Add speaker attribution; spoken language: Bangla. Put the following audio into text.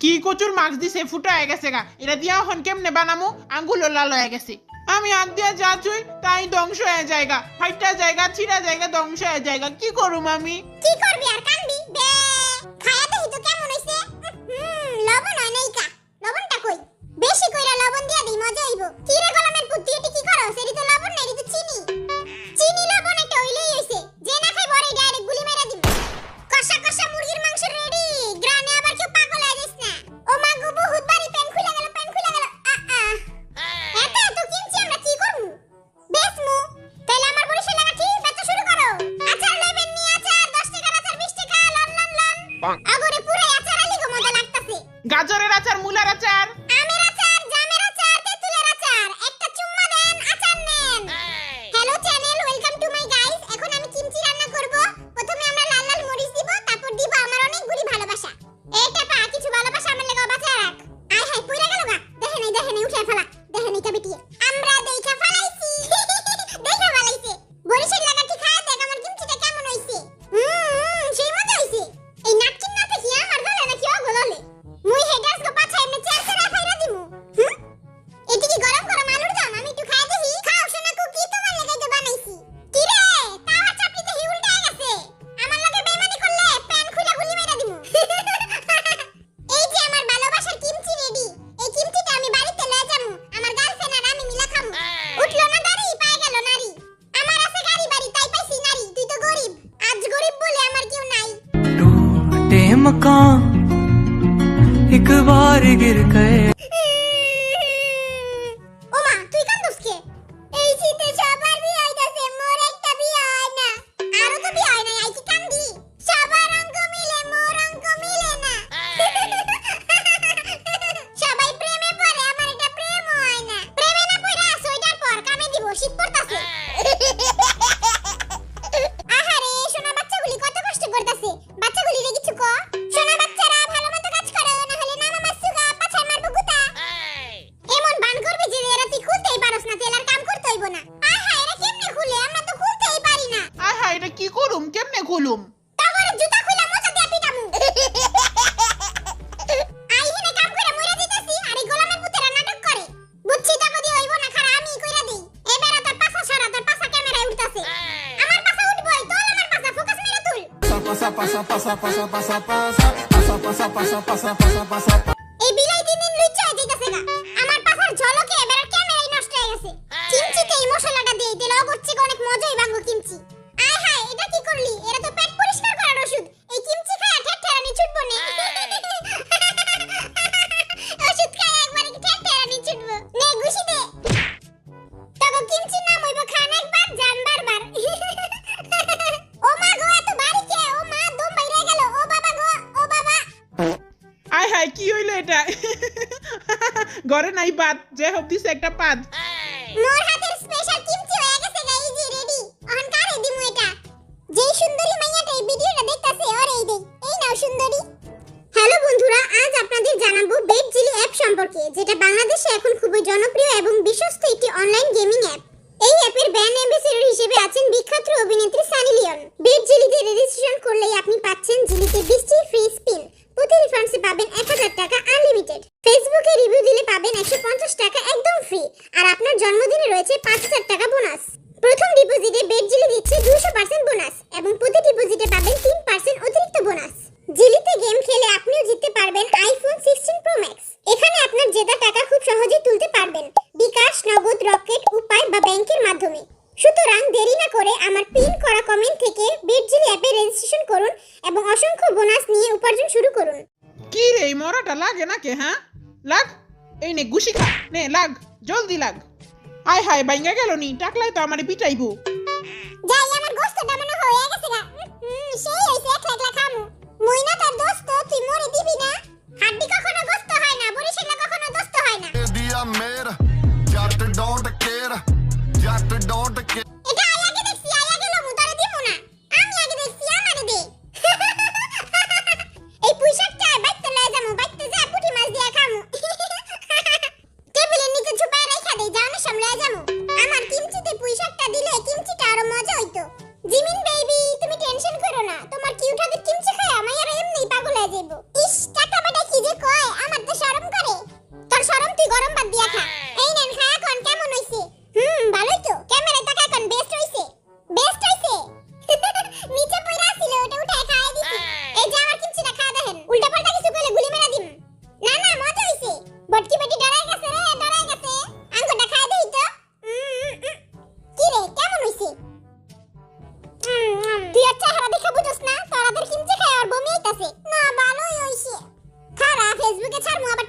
Speaker 1: কি কচুর মাছ দিছে ফুটা হয়ে গেছে গা, এটা দিয়া এখন কেমনে বানামু? আঙ্গুলো লাল হয়ে গেছে। আমি হাত দিয়া যা চুই তাই ধ্বংস হয়ে জায়গা, ফাইটা জায়গা, ছিড়া জায়গা, ধ্বংস হয়ে জায়গা। কি করুম আমি?
Speaker 2: কি করবি আর কানবি? বে খায়া দেই তো কেমন হইছে। লবণ হয় নাই কা, লবণটা কই? বেশি কইরা লবণ দিয়া দেই, মজা হইবো। কি রে গোলামের পুত্তি, এটি কি করো? সেটি তো লবণ না, এটি তো চিনি। চিনি লবণ একটা হইলেই হইছে। যে না খাই বড়ই ডাইরেক্ট গুলি মেরে দিম। কষা কষা মুরগির মাংস রেডি। গ্রানে আবার কেউ পাগল হয়ে যাস না। ও মা গো, বহুত বাড়ি প্যান খুলে গেল, প্যান খুলে গেল। এত এত কিনছি আমরা, কি করমু? বেচমু? তাইলে আমার বরিশাল লাগা ঠিক বেচা শুরু করো। আচার লইবেন নি? আচার 10 টাকার আচার, 20 টাকা, লন লন লন। আগরে পুরো আচার আলি গো, মজা লাগতাছে।
Speaker 1: গাজরের আচার, মূলার আচার,
Speaker 2: আমের আচার, জামের আচার, তেঁতুলের আচার। একটা চুম্মা দেন, আচার নেন। Hello channel, welcome to my guys. এখন আমি কিমচি রান্না করব। প্রথমে আমরা লাল লাল মরিচ দিব, তারপর দিব আমার অনেকগুলি ভালোবাসা। এটা পা কিছু ভালোবাসা আমার লাগা বাঁচা রাখ। আয় হায় পুরা গেল গা। দেখে নাই উঠে ফেলা। দেখে নাই কবিটি আমরা দেখা ফেলাইছি। দেখা ফেলাইছে। বরিশাল লাগা ঠিক খায় দেখ আমার কিমচিটা কেমন হইছে। সেই মজা হইছে। এই নাটকিন না থেকে আমার গলে নাকি অগললে। মুই হেডাস গো পাছা এমনি চেরচেরা খাইরা দিমু। এটি কি গরম গরম আলুর দম? আমি একটু খাই দেখি। খাও শোনা কুকি, তোমার লাগাই তো বানাইছি। কি রে তাওয়া চাপড়িতে হি উল্টায় গেছে। আমার লগে বেইমানি করলে প্যান খুলে গুলি মেরা দিমু। এই যে আমার ভালোবাসার কিমচি রেডি। এই কিমচিটা আমি বাড়িতে লয়ে যামু। আমার গার্লফ্রেন্ড আর আমি মিলা খামু। উঠলো না গাড়ি, পায় গেল নারী। আমার আছে গাড়ি বাড়ি, তাই পাইছি নারী। তুই তো গরিব, আজ গরিব বলে আমার কেউ নাই।
Speaker 3: टूटे मकान एक बार गिर गए।
Speaker 2: ওমা তুই কান্দস কে? এই শীতে সবার বিয়ে হইতাছে, মোর একটা বিয়ে হয় না। আরো তো বিয়ে হয় না, আই কি কান্দি? সবার অঙ্ক মিলে, মোর অঙ্ক মিলে না। সবাই প্রেমে পড়ে, আমার এটা প্রেম হয় না। প্রেমে না পড়া সোয়েটার পর, কামে দিব, শীত পড়তাছে। আহারে সোনা বাচ্চাগুলি কত কষ্ট করতাছে। বাচ্চাগুলি রে কিছু ক। সোনা বাচ্চারা ভালো মতো কাজ করো, না হলে নামা মাসুগা পাছায় মারবো গুতা। এমন বান করবি যে এরা তুই খুলতেই পারস না, তেলার কাম করতে হইব না। আহা এরা কেমনে খুলে? আমরা তো খুলতেই পারি না।
Speaker 1: আয় হায়, এটা কি করুম? কেমনে খুলুম?
Speaker 2: তারপরে জুতা খুলে মোজা দিয়ে পিটামু। আই হেনে কাম করে মইরা যাইতাছি, আর এই গোলামের পুতেরা নাটক করে। বুঝছি টাকা দিয়ে হইব না, খারা আমি কইরা দেই। এবারে তোর পাছা সরা, তোর পাছা ক্যামেরায় উঠতাছে। আমার পাছা উঠবই, তোল আমার পাছা, ফোকাস মেরে তুল। এই বিলাই দিন দিন লুচ্চা হয়ে যাইতাছে গা। আমার পাছার ঝলকে এবারে ক্যামেরাই নষ্ট হয়ে গেছে। কিমচিতে এই মশলাটা দিয়ে দিলে অগচ্ছি অনেক মজাই বাঙ্গো কিমচি। আয় হায় এটা কি করলি? এরা তো পেট পরিষ্কার করার ওষুধ। এই কিমচি খায়া ঠেঠেরানি ছুটবো নে। ওষুধ খায়া একবারে কি ঠেঠেরানি ছুটবো নে? ঘুষি দে। তবে কিমচি নাম হইব খান একবার জান বারবার। ও মা গো, এত বাড়ি কে? ও মা দম বাইরে গেল। ও বাবা গো, ও বাবা।
Speaker 1: আয় হায়, কি হইলো এটা? ঘরে নাই পাত, যে হোক দিছে একটা পাত।
Speaker 2: মোর হাতের স্পেশাল কিমচি হয়ে গেছে গাইস, জি রেডি। এখন কারে দিমু এটা? যেই সুন্দরী মাইয়াটা এই ভিডিওটা দেখতাছে ওরেই দেই। এই নাও সুন্দরী। হ্যালো বন্ধুরা, আজ আপনাদের জানাবো বেডজিলি অ্যাপ সম্পর্কে, যেটা বাংলাদেশে এখন খুবই জনপ্রিয় এবং বিশ্বস্ত একটি অনলাইন গেমিং অ্যাপ। এই অ্যাপের ব্র্যান্ড অ্যাম্বাসেডর হিসেবে আছেন বিখ্যাত অভিনেত্রী সানি লিওন। বেডজিলিতে রেজিস্ট্রেশন করলেই আপনি পাচ্ছেন জিলিতে 20টি ফ্রি স্পিন। প্রতি রিফান্ডসে পাবেন 1000 টাকা আনলিমিটেড। ফেসবুকে রিভিউ দিলে পাবেন 150 টাকা একদম ফ্রি। আর আপনার জন্মদিনে রয়েছে 5000 টাকা বোনাস। প্রথম ডিপোজিটে বেডজিলি দিচ্ছে 200% বোনাস এবং প্রতি ডিপোজিটে পাবেন 3% অতিরিক্ত বোনাস। জিলিতে গেম খেলে আপনিও জিততে পারবেন আইফোন 16 প্রো ম্যাক্স। এখানে আপনার জেতা টাকা খুব সহজেই তুলতে পারবেন বিকাশ, নগদ, রকেট, উপায় বা ব্যাংকের মাধ্যমে। সুতরাং দেরি না করে আমার পিন করা কমেন্ট থেকে বেডজিলি অ্যাপে রেজিস্ট্রেশন করুন এবং অসংখ্য বোনাস নিয়ে উপার্জন শুরু করুন।
Speaker 1: কি রে, এই মরাটা লাগে নাকি? হ্যাঁ লাগ। এই নে গুছি খা, নে লাগ, জলদি লাগ। আয় হায়, বাইঙ্গা গেল নি, টাকলাই তো আমারে পিটাইবো।
Speaker 2: যাই আমার গোশতটা মনে হয়ে গেছে গা। সেই হইছে একলা একলা খামু। মুই না তোর দোস্ত, তুই মরে দিবি না। হাড্ডি কখনো গোশত হয় না, বরিশাল কখনো দোস্ত হয় না।
Speaker 4: दिया मेरा Jatt don't care Jatt don't care
Speaker 2: এটা আগে দেখছি, আগে লমু তোরে দিমু না। আমি আগে দেখছি, আমারে দে। এই পুঁইশাকটা বাইতে লয়ে যামু, বাইতে যা পুঁটি মাছ দিয়া খামু। টেবিলের নিচে ছুপায় রাইখা দেই, জানের সামনে লয়ে যামু। আমার কিমচিতে পুঁইশাকটা দিলে কিমচিটা আরো মজা হইতো। জিমিন বেবি তুমি টেনশন করো না, তোমার কিউট হাতের কিমচি খায়া মাইয়ারা এমনিই পাগল হয়ে যাইবো। ইস ছাড়মু আবার